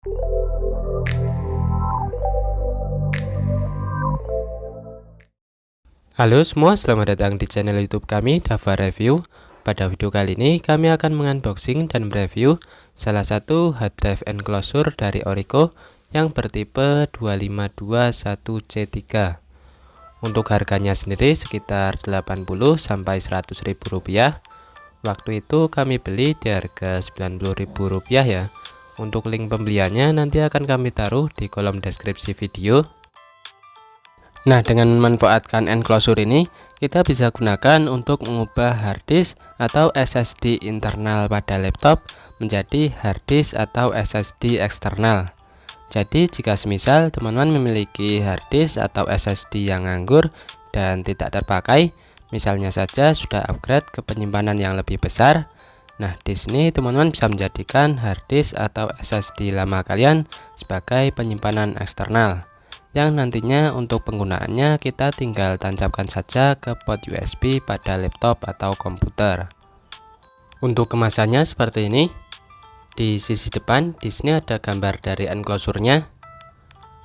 Halo semua, selamat datang di channel YouTube kami, Dava Review. Pada video kali ini kami akan mengunboxing dan mereview salah satu hard drive enclosure dari Orico yang bertipe 2521C3. Untuk harganya sendiri sekitar 80 sampai 100 ribu rupiah. Waktu itu kami beli di harga 90 ribu rupiah ya. Untuk link pembeliannya nanti akan kami taruh di kolom deskripsi video. Nah, dengan memanfaatkan enclosure ini, kita bisa gunakan untuk mengubah harddisk atau SSD internal pada laptop menjadi harddisk atau SSD eksternal. Jadi, jika semisal teman-teman memiliki harddisk atau SSD yang nganggur dan tidak terpakai, misalnya saja sudah upgrade ke penyimpanan yang lebih besar, nah di sini teman-teman bisa menjadikan harddisk atau SSD lama kalian sebagai penyimpanan eksternal, yang nantinya untuk penggunaannya kita tinggal tancapkan saja ke port USB pada laptop atau komputer. Untuk kemasannya seperti ini. Di sisi depan di sini ada gambar dari enclosure-nya.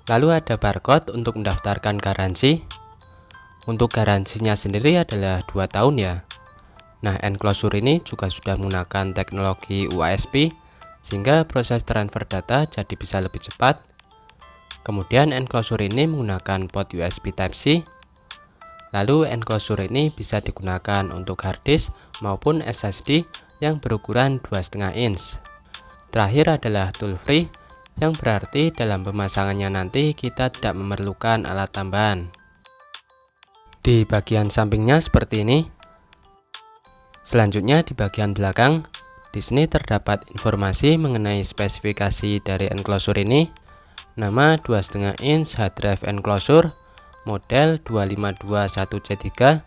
Lalu ada barcode untuk mendaftarkan garansi. Untuk garansinya sendiri adalah 2 tahun ya. Nah, enclosure ini juga sudah menggunakan teknologi UASP sehingga proses transfer data jadi bisa lebih cepat. Kemudian enclosure ini menggunakan port USB Type-C. Lalu enclosure ini bisa digunakan untuk harddisk maupun SSD yang berukuran 2,5 inch. Terakhir adalah tool free, yang berarti dalam pemasangannya nanti kita tidak memerlukan alat tambahan. Di bagian sampingnya seperti ini. Selanjutnya di bagian belakang, di sini terdapat informasi mengenai spesifikasi dari enclosure ini. Nama 2,5 inch hard drive enclosure model 2521C3.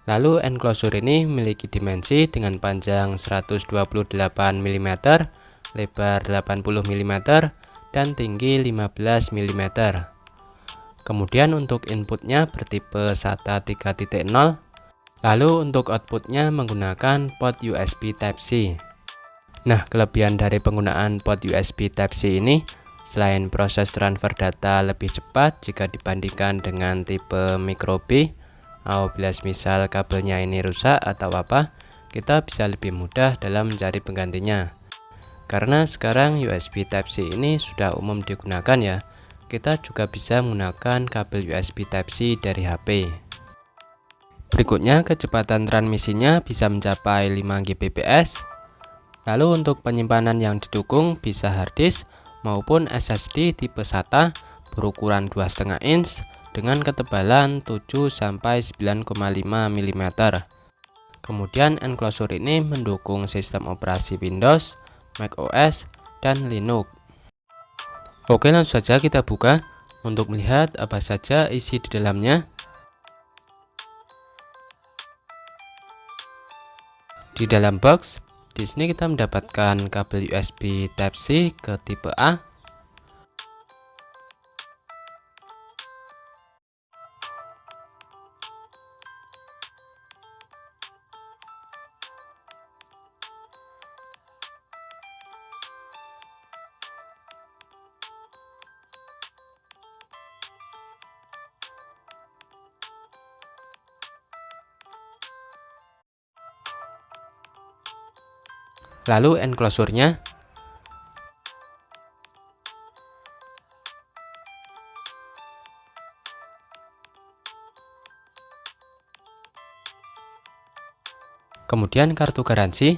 Lalu enclosure ini memiliki dimensi dengan panjang 128 mm, lebar 80 mm, dan tinggi 15 mm. Kemudian untuk inputnya bertipe SATA 3.0. Lalu untuk outputnya menggunakan port USB Type-C. Nah, kelebihan dari penggunaan port USB Type-C ini, selain proses transfer data lebih cepat jika dibandingkan dengan tipe micro B, apabila misal kabelnya ini rusak atau apa, kita bisa lebih mudah dalam mencari penggantinya. Karena sekarang USB Type-C ini sudah umum digunakan ya, kita juga bisa menggunakan kabel USB Type-C dari HP. Berikutnya kecepatan transmisinya bisa mencapai 5 Gbps. Lalu untuk penyimpanan yang didukung bisa harddisk maupun SSD tipe SATA berukuran 2,5 inch dengan ketebalan 7-9,5 mm. Kemudian enclosure ini mendukung sistem operasi Windows, macOS, dan Linux. Oke, langsung saja kita buka untuk melihat apa saja isi di dalamnya. Di dalam box, di sini kita mendapatkan kabel USB Type-C ke tipe A. Lalu enclosure-nya. Kemudian kartu garansi.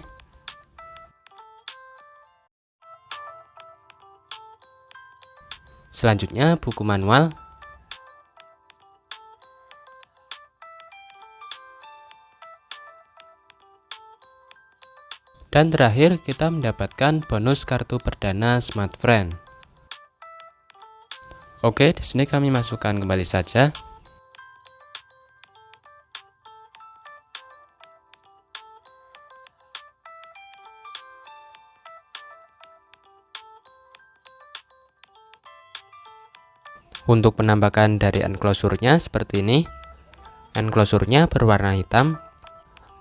Selanjutnya buku manual. Dan terakhir kita mendapatkan bonus kartu perdana SmartFriend. Oke, di sini kami masukkan kembali saja. Untuk penampakan dari enclosure-nya seperti ini. Enclosure-nya berwarna hitam.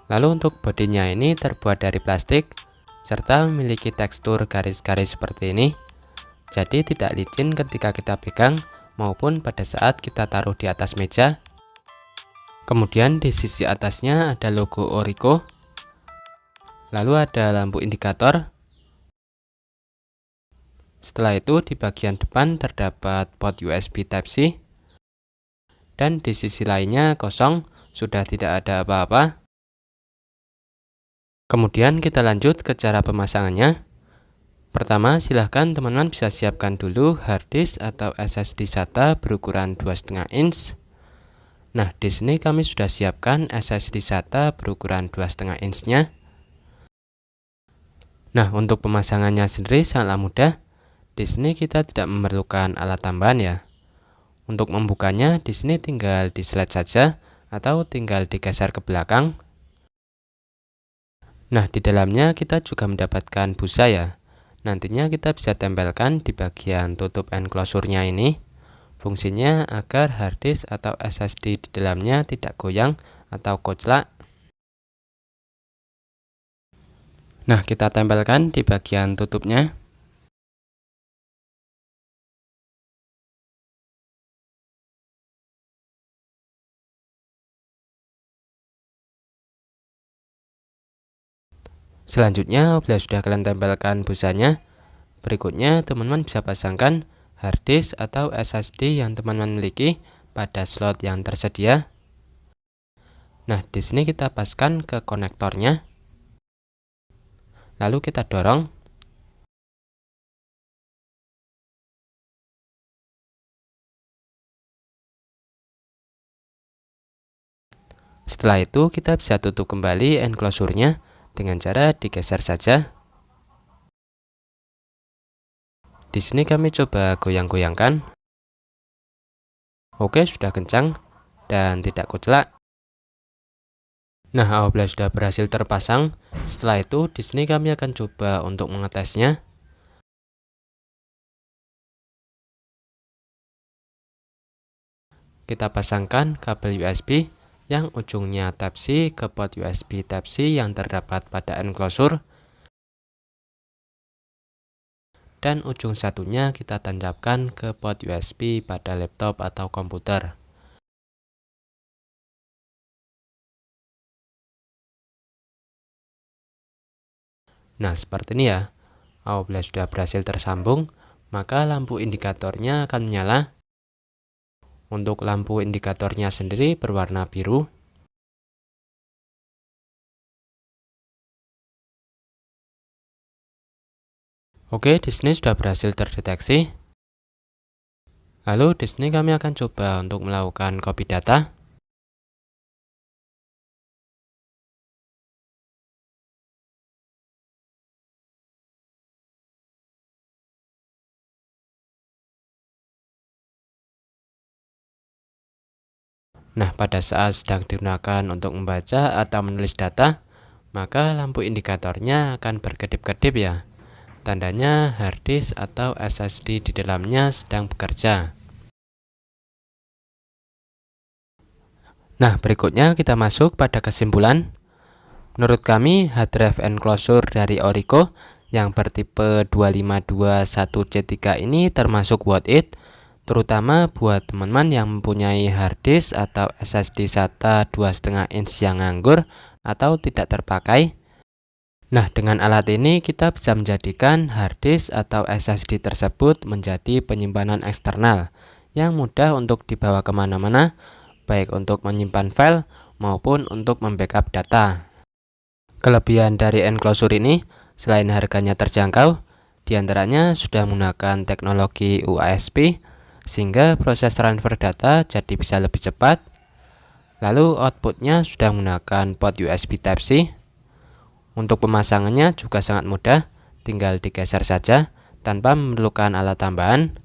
Lalu untuk bodinya ini terbuat dari plastik serta memiliki tekstur garis-garis seperti ini. jadi tidak licin ketika kita pegang maupun pada saat kita taruh di atas meja. Kemudian di sisi atasnya ada logo Orico, lalu ada lampu indikator. Setelah itu di bagian depan terdapat port USB Type-C, dan di sisi lainnya kosong, sudah tidak ada apa-apa. Kemudian kita lanjut ke cara pemasangannya. Pertama, silahkan teman-teman bisa siapkan dulu harddisk atau SSD SATA berukuran 2,5 inch. Nah, di sini kami sudah siapkan SSD SATA berukuran 2,5 inch-nya. Nah, untuk pemasangannya sendiri sangatlah mudah. Di sini kita tidak memerlukan alat tambahan ya. Untuk membukanya di sini tinggal di slide saja atau tinggal digeser ke belakang. Nah, di dalamnya kita juga mendapatkan busa ya. Nantinya kita bisa tempelkan di bagian tutup enclosure-nya ini. Fungsinya agar harddisk atau SSD di dalamnya tidak goyang atau koclak. Nah, kita tempelkan di bagian tutupnya. Selanjutnya, bila sudah kalian tempelkan busanya, berikutnya teman-teman bisa pasangkan harddisk atau SSD yang teman-teman miliki pada slot yang tersedia. Nah, di sini kita paskan ke konektornya. Lalu kita dorong. Setelah itu kita bisa tutup kembali enclosure-nya dengan cara digeser saja. Di sini kami coba goyang-goyangkan. Oke, sudah kencang dan tidak koclak. Nah, apabila sudah berhasil terpasang, setelah itu di sini kami akan coba untuk mengetesnya. Kita pasangkan kabel USB yang ujungnya Type-C ke port USB Type-C yang terdapat pada enclosure, dan ujung satunya kita tancapkan ke port USB pada laptop atau komputer. Nah, seperti ini ya. Apabila sudah berhasil tersambung, maka lampu indikatornya akan menyala. Untuk lampu indikatornya sendiri berwarna biru. Oke, di sini sudah berhasil terdeteksi. Lalu di sini kami akan coba untuk melakukan copy data. Nah, pada saat sedang digunakan untuk membaca atau menulis data, maka lampu indikatornya akan berkedip-kedip ya. Tandanya harddisk atau SSD di dalamnya sedang bekerja. Nah, berikutnya kita masuk pada kesimpulan. Menurut kami, hard drive enclosure dari Orico yang bertipe 2521C3 ini termasuk worth it, terutama buat teman-teman yang mempunyai harddisk atau SSD SATA 2,5 inch yang nganggur atau tidak terpakai. Nah, dengan alat ini kita bisa menjadikan harddisk atau SSD tersebut menjadi penyimpanan eksternal yang mudah untuk dibawa kemana-mana, baik untuk menyimpan file maupun untuk membackup data. Kelebihan dari enclosure ini, selain harganya terjangkau, diantaranya sudah menggunakan teknologi UASP, sehingga proses transfer data jadi bisa lebih cepat. Lalu outputnya sudah menggunakan port USB Type-C. Untuk pemasangannya juga sangat mudah, tinggal digeser saja tanpa memerlukan alat tambahan.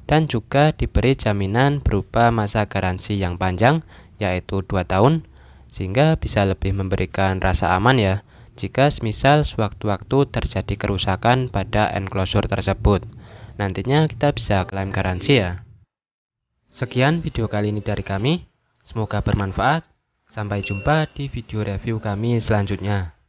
Dan juga diberi jaminan berupa masa garansi yang panjang, yaitu 2 tahun, sehingga bisa lebih memberikan rasa aman ya, jika semisal sewaktu-waktu terjadi kerusakan pada enclosure tersebut. Nantinya kita bisa klaim garansi ya. Sekian video kali ini dari kami, semoga bermanfaat. Sampai jumpa di video review kami selanjutnya.